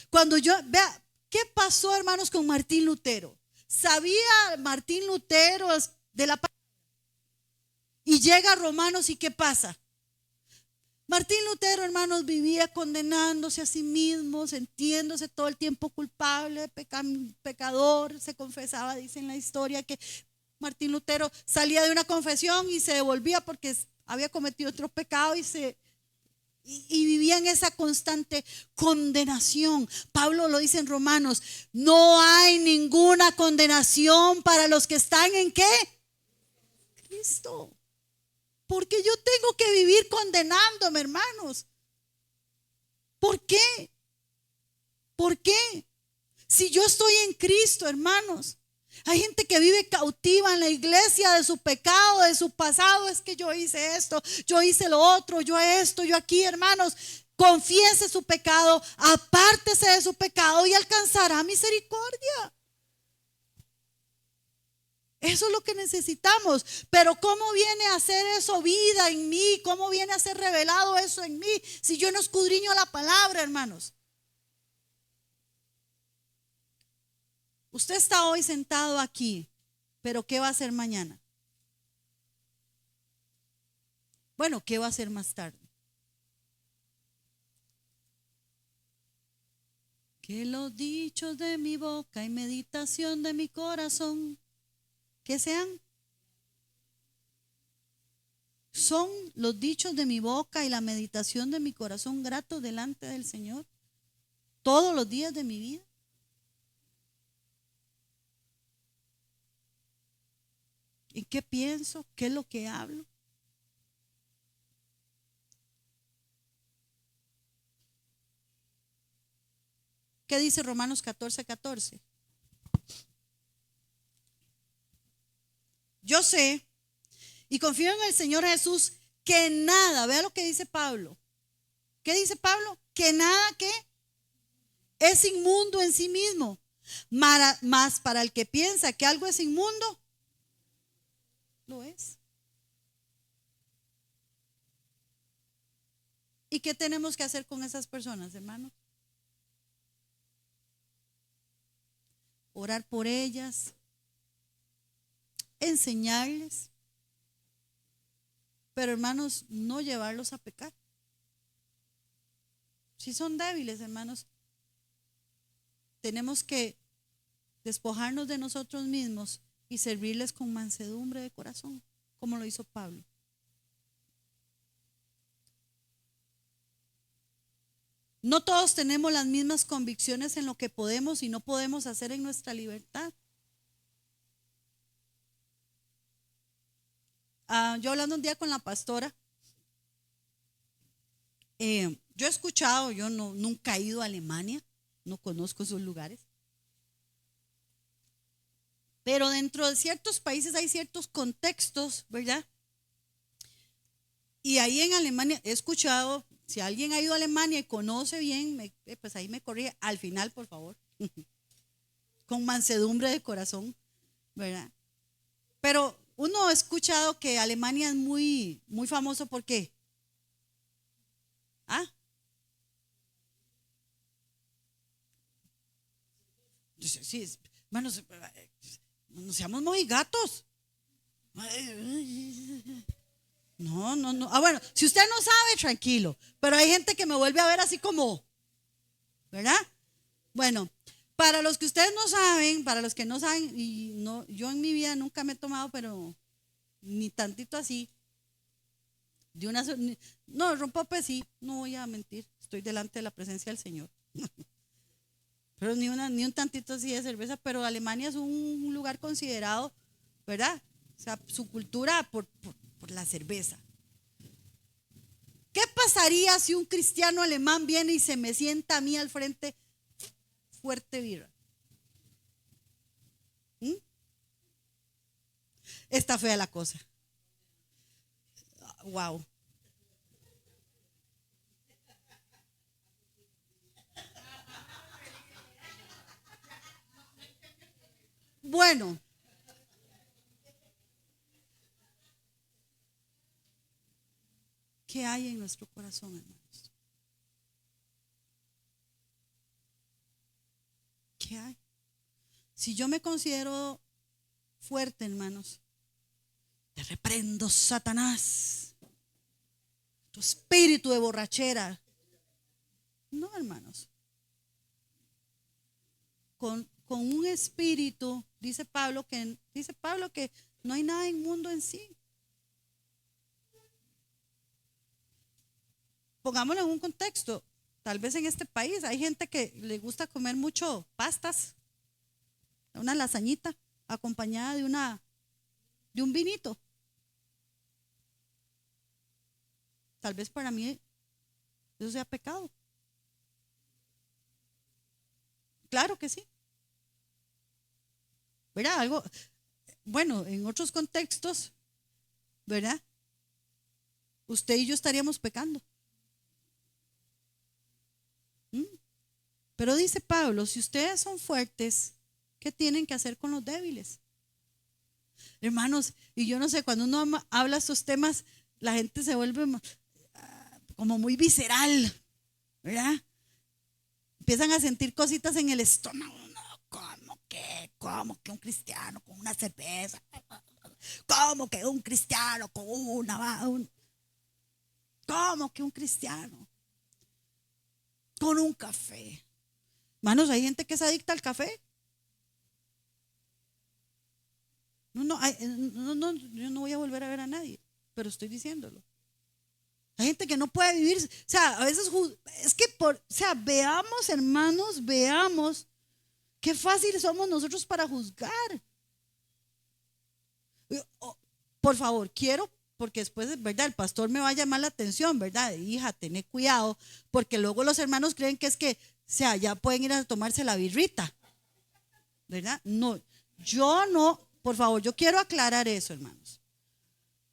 Cuando yo, vea, ¿qué pasó, hermanos, con Martín Lutero? Sabía Martín Lutero de la palabra y llega a Romanos y ¿qué pasa? Martín Lutero, hermanos, vivía condenándose a sí mismo, sintiéndose todo el tiempo culpable, pecador, se confesaba, dice en la historia que Martín Lutero salía de una confesión y se devolvía porque había cometido otro pecado y vivía en esa constante condenación. Pablo lo dice en Romanos, no hay ninguna condenación para los que están ¿en qué? Cristo. Porque yo tengo que vivir condenándome, hermanos. ¿Por qué? ¿Por qué? Si yo estoy en Cristo, hermanos. Hay gente que vive cautiva en la iglesia de su pecado, de su pasado. Es que yo hice esto, yo hice lo otro, yo esto, yo aquí, hermanos. Confiese su pecado, apártese de su pecado y alcanzará misericordia. Eso es lo que necesitamos. Pero ¿cómo viene a ser eso vida en mí? ¿Cómo viene a ser revelado eso en mí? Si yo no escudriño la palabra, hermanos. Usted está hoy sentado aquí, pero ¿qué va a hacer mañana? Bueno, ¿qué va a hacer más tarde? Que los dichos de mi boca y meditación de mi corazón, ¿qué sean? Son los dichos de mi boca y la meditación de mi corazón gratos delante del Señor todos los días de mi vida. ¿En qué pienso? ¿Qué es lo que hablo? ¿Qué dice Romanos 14:14? Yo sé y confío en el Señor Jesús que nada, vea lo que dice Pablo. ¿Qué dice Pablo? Que nada que es inmundo en sí mismo. Más para el que piensa que algo es inmundo, lo es. ¿Y qué tenemos que hacer con esas personas, hermanos? Orar por ellas, enseñarles, pero hermanos, no llevarlos a pecar. Si son débiles, hermanos, tenemos que despojarnos de nosotros mismos y servirles con mansedumbre de corazón, como lo hizo Pablo. No todos tenemos las mismas convicciones en lo que podemos y no podemos hacer en nuestra libertad. Yo hablando un día con la pastora, yo he escuchado, yo nunca he ido a Alemania, no conozco esos lugares, pero dentro de ciertos países hay ciertos contextos, ¿verdad? Y ahí en Alemania he escuchado, si alguien ha ido a Alemania y conoce bien, pues ahí me corrige al final, por favor, con mansedumbre de corazón, ¿verdad? Pero uno ha escuchado que Alemania es muy, muy famoso, ¿por qué? ¿Ah? Sí, hermanos, no seamos mojigatos. No. Bueno, si usted no sabe, tranquilo. Pero hay gente que me vuelve a ver así como, ¿verdad? Bueno, para los que ustedes no saben, para los que no saben, y no, yo en mi vida nunca me he tomado, pero ni tantito así. No, rompope sí, no voy a mentir, estoy delante de la presencia del Señor. Pero ni un tantito así de cerveza, pero Alemania es un lugar considerado, ¿verdad? O sea, su cultura por la cerveza. ¿Qué pasaría si un cristiano alemán viene y se me sienta a mí al frente fuerte birra? Está fea la cosa. Wow. Bueno, ¿qué hay en nuestro corazón, hermanos? ¿Qué hay? Si yo me considero fuerte, hermanos, te reprendo, Satanás, tu espíritu de borrachera. No, hermanos. Con un espíritu, dice Pablo que no hay nada inmundo en sí. Pongámoslo en un contexto. Tal vez en este país hay gente que le gusta comer mucho pastas, una lasañita acompañada de un vinito. Tal vez para mí eso sea pecado. Claro que sí. ¿Verdad? Algo, bueno, en otros contextos, ¿verdad? Usted y yo estaríamos pecando. Pero dice Pablo, si ustedes son fuertes, ¿qué tienen que hacer con los débiles? Hermanos, y yo no sé, cuando uno habla estos temas, la gente se vuelve como muy visceral, ¿verdad? Empiezan a sentir cositas en el estómago. No, ¿cómo que un cristiano con una cerveza? ¿Cómo que un cristiano con ¿cómo que un cristiano con un café? Hermanos, hay gente que es adicta al café. Yo no voy a volver a ver a nadie, pero estoy diciéndolo. Hay gente que no puede vivir, o sea, a veces es que o sea, veamos, hermanos, veamos qué fácil somos nosotros para juzgar. Por favor, quiero, porque después, ¿verdad? El pastor me va a llamar la atención, ¿verdad? Hija, tené cuidado, porque luego los hermanos creen que es que, o sea, ya pueden ir a tomarse la birrita, ¿verdad? No, yo no, por favor, yo quiero aclarar eso, hermanos.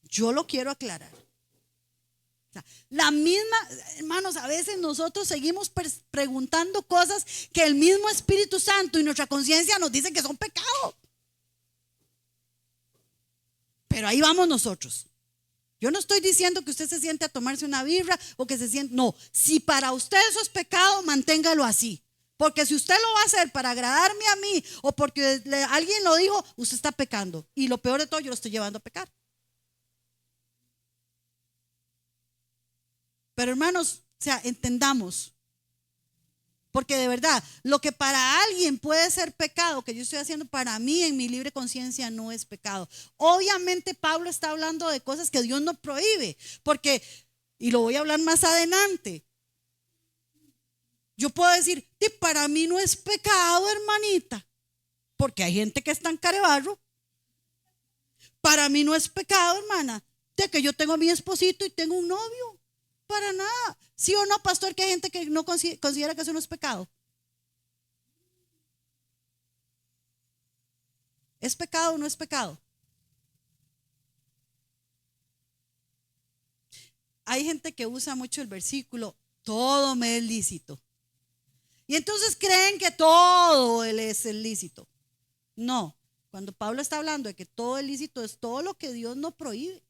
Yo lo quiero aclarar. O sea, la misma, hermanos, a veces nosotros seguimos preguntando cosas que el mismo Espíritu Santo y nuestra conciencia nos dicen que son pecado. Pero ahí vamos nosotros. Yo no estoy diciendo que usted se siente a tomarse una birra o que se siente, no, si para usted eso es pecado, manténgalo así. Porque si usted lo va a hacer para agradarme a mí o porque alguien lo dijo, usted está pecando. Y lo peor de todo, yo lo estoy llevando a pecar. Pero hermanos, o sea, entendamos. Porque de verdad, lo que para alguien puede ser pecado, que yo estoy haciendo para mí en mi libre conciencia no es pecado. Obviamente Pablo está hablando de cosas que Dios no prohíbe. Porque, y lo voy a hablar más adelante, yo puedo decir, para mí no es pecado, hermanita. Porque hay gente que está en carebarro. Para mí no es pecado, hermana, de que yo tengo a mi esposito y tengo un novio. Para nada. ¿Sí o no, pastor, que hay gente que no considera que eso no es pecado? ¿Es pecado o no es pecado? Hay gente que usa mucho el versículo, todo me es lícito. Y entonces creen que todo es lícito. No, cuando Pablo está hablando de que todo es lícito, es todo lo que Dios no prohíbe.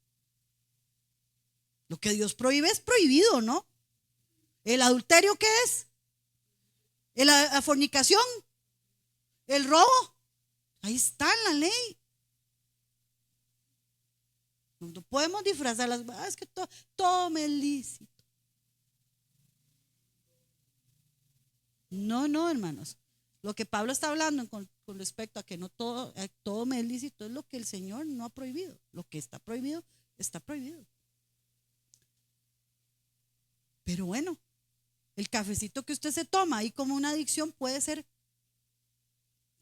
Lo que Dios prohíbe es prohibido, ¿no? ¿El adulterio qué es? ¿La fornicación? ¿El robo? Ahí está en la ley. No podemos disfrazar las es que todo me es lícito. No, hermanos. Lo que Pablo está hablando con respecto a que no todo me es lícito es lo que el Señor no ha prohibido. Lo que está prohibido, está prohibido. Pero bueno, el cafecito que usted se toma ahí como una adicción puede ser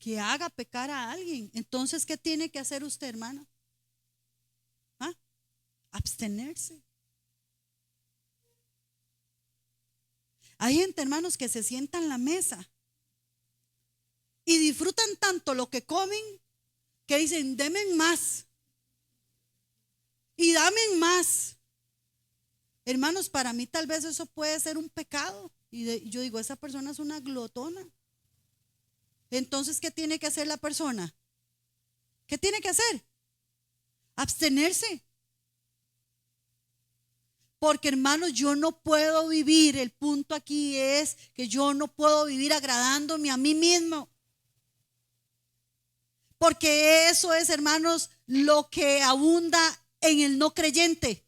que haga pecar a alguien. Entonces, ¿qué tiene que hacer usted, hermana? Abstenerse. Hay gente, hermanos, que se sientan en la mesa y disfrutan tanto lo que comen que dicen, denme más. y dame más. Hermanos, para mí tal vez eso puede ser un pecado. Y yo digo, esa persona es una glotona. Entonces, ¿qué tiene que hacer la persona? ¿Qué tiene que hacer? Abstenerse. Porque hermanos, yo no puedo vivir, el punto aquí es que yo no puedo vivir agradándome a mí mismo. Porque eso es, hermanos, lo que abunda en el no creyente.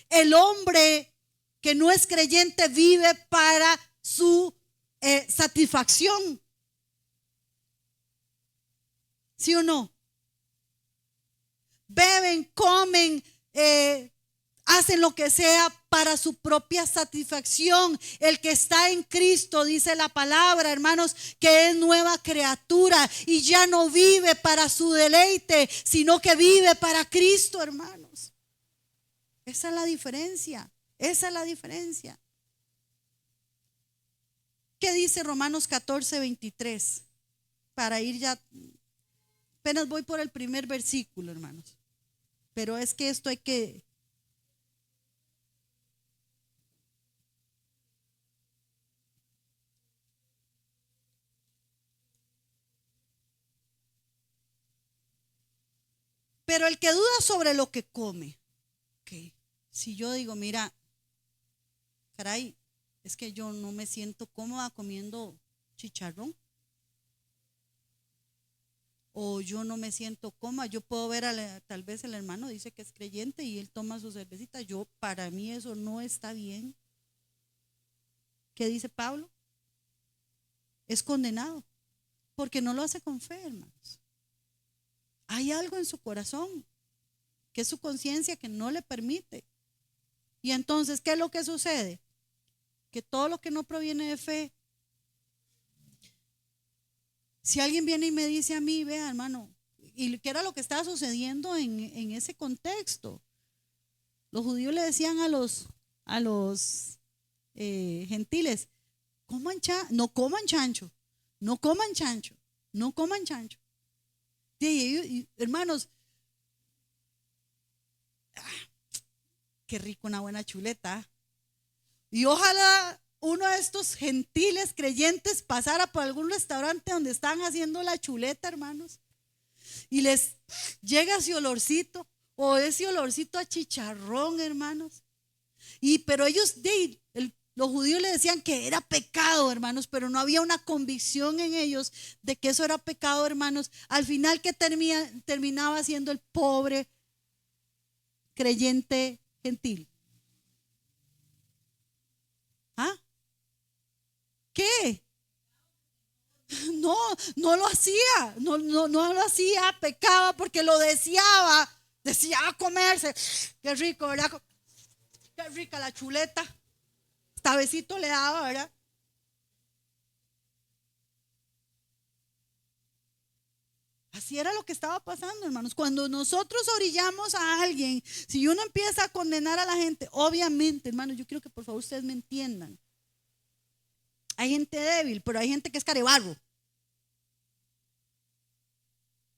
El hombre que no es creyente vive para su satisfacción. ¿Sí o no? Beben, comen, hacen lo que sea para su propia satisfacción. El que está en Cristo, dice la palabra, hermanos, que es nueva criatura y ya no vive para su deleite, sino que vive para Cristo, hermanos. Esa es la diferencia. Esa es la diferencia. ¿Qué dice Romanos 14:23? Para ir ya, apenas voy por el primer versículo, hermanos. Pero es que esto hay que... Pero el que duda sobre lo que come, okay. Si yo digo, mira, caray, es que yo no me siento cómoda comiendo chicharrón. O yo no me siento cómoda. Yo puedo ver, tal vez el hermano dice que es creyente y él toma su cervecita. Para mí eso no está bien. ¿Qué dice Pablo? Es condenado. Porque no lo hace con fe, hermanos. Hay algo en su corazón, que es su conciencia, que no le permite. Y entonces, ¿qué es lo que sucede? Que todo lo que no proviene de fe, si alguien viene y me dice a mí, vea, hermano, y que era lo que estaba sucediendo en ese contexto, los judíos le decían a los gentiles, no coman chancho, no coman chancho, no coman chancho. Y hermanos, qué rico una buena chuleta. Y ojalá uno de estos gentiles creyentes pasara por algún restaurante donde están haciendo la chuleta, hermanos, y les llega ese olorcito, o ese olorcito a chicharrón, hermanos. Pero ellos, los judíos le decían que era pecado, hermanos, pero no había una convicción en ellos de que eso era pecado, hermanos. Al final, ¿qué terminaba siendo el pobre creyente gentil? ¿Ah? ¿Qué? No lo hacía, no lo hacía, pecaba porque lo deseaba comerse. Qué rico, ¿verdad? Qué rica la chuleta. Tabecito le daba, ¿verdad? Así era lo que estaba pasando, hermanos. Cuando nosotros orillamos a alguien, si uno empieza a condenar a la gente, obviamente, hermanos, yo quiero que por favor ustedes me entiendan. Hay gente débil, pero hay gente que es carebarro,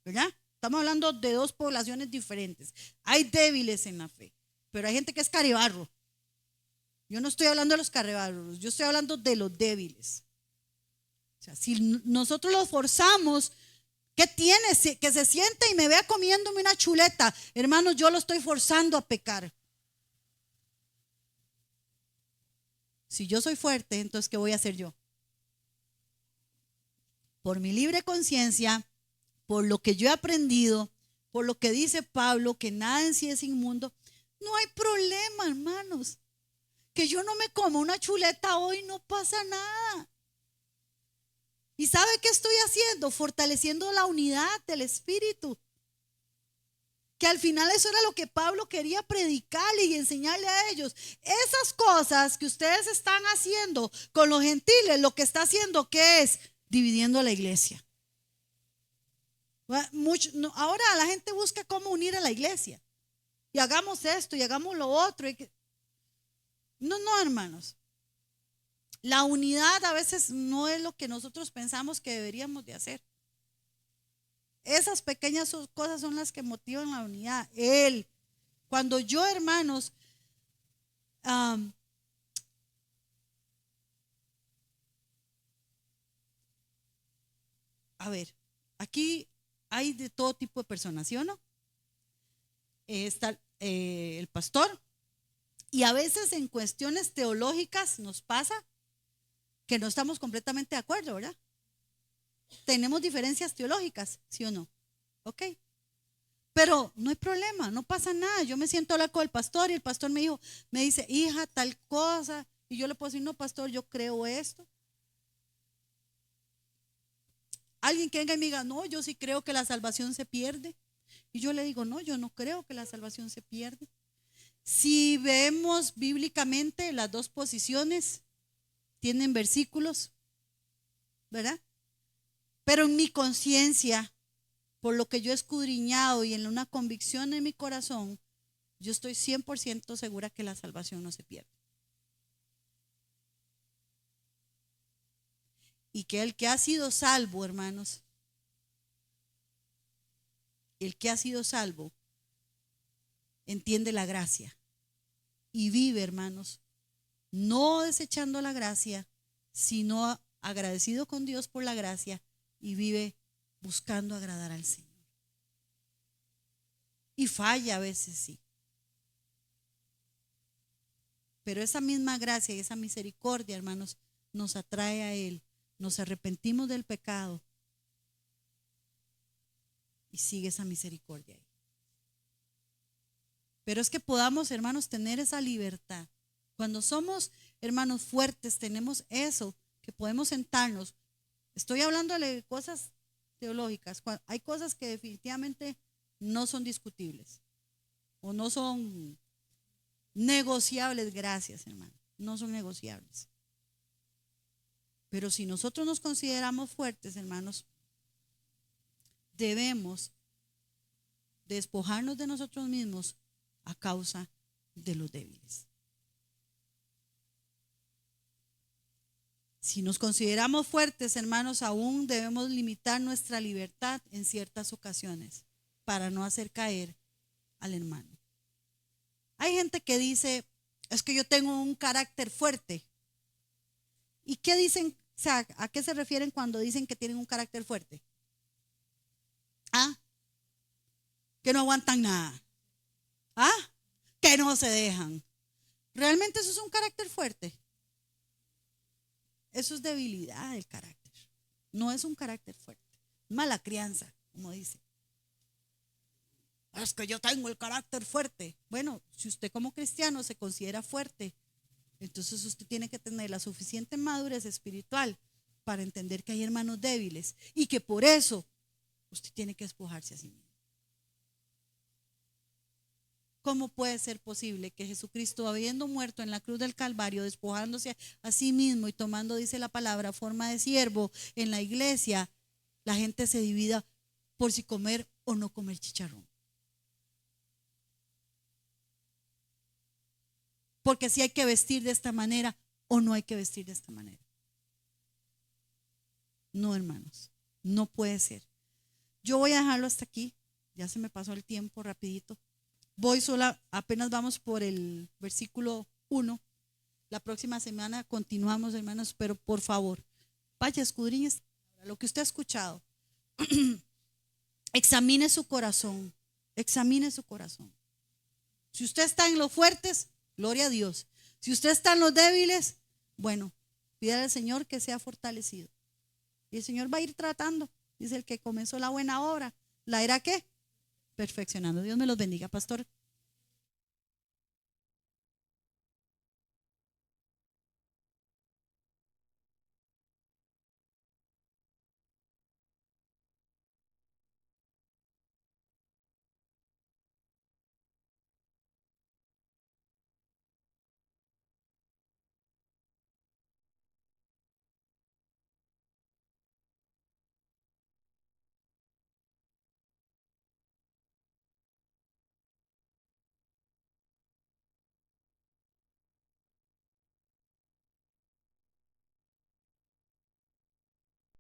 ¿verdad? Estamos hablando de dos poblaciones diferentes. Hay débiles en la fe, pero hay gente que es carebarro. Yo no estoy hablando de los carebarros, yo estoy hablando de los débiles. O sea, si nosotros los forzamos, ¿qué tiene? Que se siente y me vea comiéndome una chuleta. Hermanos, yo lo estoy forzando a pecar. Si yo soy fuerte, entonces ¿qué voy a hacer yo? Por mi libre conciencia, por lo que yo he aprendido, por lo que dice Pablo, que nada en sí es inmundo, no hay problema, hermanos. Que yo no me como una chuleta hoy, no pasa nada. ¿Y sabe qué estoy haciendo? Fortaleciendo la unidad del Espíritu. Que al final eso era lo que Pablo quería predicarle y enseñarle a ellos. Esas cosas que ustedes están haciendo con los gentiles, lo que está haciendo, ¿qué es? Dividiendo a la iglesia. Ahora la gente busca cómo unir a la iglesia. Y hagamos esto y hagamos lo otro. No, hermanos. La unidad a veces no es lo que nosotros pensamos que deberíamos de hacer. Esas pequeñas cosas son las que motivan la unidad. Cuando yo, hermanos, am, a ver, aquí hay de todo tipo de personas, ¿sí o no? Está el pastor, y a veces en cuestiones teológicas nos pasa que no estamos completamente de acuerdo, ¿verdad? Tenemos diferencias teológicas, ¿sí o no? Ok. Pero no hay problema, no pasa nada. Yo me siento a hablar con el pastor y el pastor me dice, hija, tal cosa. Y yo le puedo decir, no, pastor, yo creo esto. Alguien que venga y me diga, no, yo sí creo que la salvación se pierde. Y yo le digo, no, yo no creo que la salvación se pierde. Si vemos bíblicamente, las dos posiciones tienen versículos, ¿verdad? Pero en mi conciencia, por lo que yo he escudriñado y en una convicción en mi corazón, yo estoy 100% segura que la salvación no se pierde. Y que el que ha sido salvo, hermanos, el que ha sido salvo, entiende la gracia y vive, hermanos, no desechando la gracia, sino agradecido con Dios por la gracia y vive buscando agradar al Señor. Y falla a veces, sí. Pero esa misma gracia y esa misericordia, hermanos, nos atrae a Él. Nos arrepentimos del pecado y sigue esa misericordia ahí. Pero es que podamos, hermanos, tener esa libertad. Cuando somos, hermanos, fuertes, tenemos eso, que podemos sentarnos. Estoy hablando de cosas teológicas. Hay cosas que definitivamente no son discutibles o no son negociables, gracias, hermano. No son negociables. Pero si nosotros nos consideramos fuertes, hermanos, debemos despojarnos de nosotros mismos a causa de los débiles. Si nos consideramos fuertes, hermanos, aún debemos limitar nuestra libertad en ciertas ocasiones para no hacer caer al hermano. Hay gente que dice, es que yo tengo un carácter fuerte. ¿Y qué dicen? O sea, ¿a qué se refieren cuando dicen que tienen un carácter fuerte? ¿Ah? Que no aguantan nada. ¿Ah? Que no se dejan. ¿Realmente eso es un carácter fuerte? Eso es debilidad del carácter. No es un carácter fuerte. Mala crianza, como dice. Es que yo tengo el carácter fuerte. Bueno, si usted como cristiano se considera fuerte, entonces usted tiene que tener la suficiente madurez espiritual para entender que hay hermanos débiles y que por eso usted tiene que despojarse a sí mismo. ¿Cómo puede ser posible que Jesucristo, habiendo muerto en la cruz del Calvario, despojándose a sí mismo y tomando, dice la palabra, forma de siervo en la iglesia, la gente se divida por si comer o no comer chicharrón? Porque si hay que vestir de esta manera o no hay que vestir de esta manera. No, hermanos, no puede ser. Yo voy a dejarlo hasta aquí. Ya se me pasó el tiempo rapidito. Voy sola, apenas vamos por el versículo 1. La próxima semana continuamos, hermanos, pero por favor, vaya, escudriñe lo que usted ha escuchado. Examine su corazón, examine su corazón. Si usted está en los fuertes, gloria a Dios. Si usted está en los débiles, bueno, pídale al Señor que sea fortalecido. Y el Señor va a ir tratando. Dice el que comenzó la buena obra, ¿la irá qué? Perfeccionando. Dios me los bendiga, pastor.